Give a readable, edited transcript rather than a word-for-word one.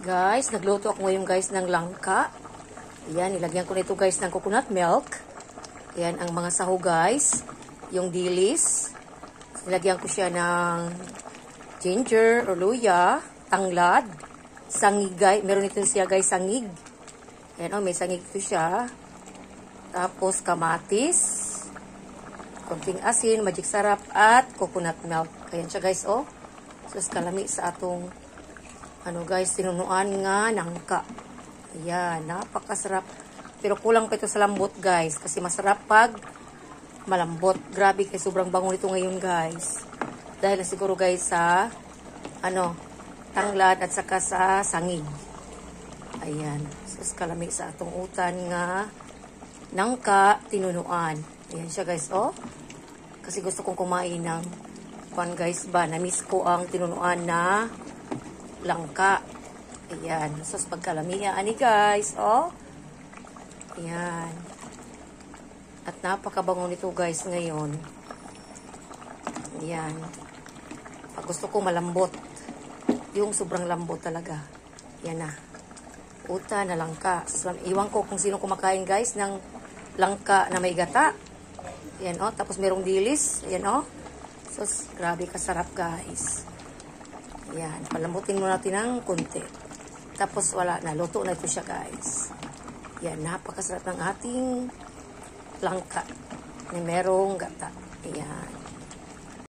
Guys, nagluto ako ngayon guys ng langka. Ayan, nilagyan ko na ito guys ng coconut milk. Ayan, ang mga saho guys. Yung dilis. Nilagyan ko siya ng ginger or luya, tanglad, sangig guys. Meron ito siya guys, sangig. Ayan o, may sangig ito siya. Tapos kamatis, konting asin, magic sarap, at coconut milk. Ayan siya guys o. Sus kalami sa atong ano guys, tinunuan nga nangka. Ayan, napakasarap. Pero kulang pa ito sa lambot guys. Kasi masarap pag malambot. Grabe kay sobrang bango nito ngayon guys. Dahil na siguro guys sa tanglad at saka sa sangig. Ayan. Sus kalami sa atong utan nga nangka tinunuan. Ayan siya guys oh. Kasi gusto kong kumain ng guys ba. Na-miss ko ang tinunuan na langka. Ayan. Sus pagkalamihan ni guys. Oh. Ayan. At napakabango nito guys ngayon. Ayan. Pag gusto ko malambot. Yung sobrang lambot talaga. Ayan na. Uta na langka. Iwan ko kung sino kumakain guys ng langka na may gata. Ayan oh. Tapos merong dilis. Ayan oh. Sus grabe kasarap guys. Ayan, palambutin mo natin ng konti. Tapos wala na, luto na ito siya guys. Ayan, napakasarap ng ating langka na merong gata. Ayan.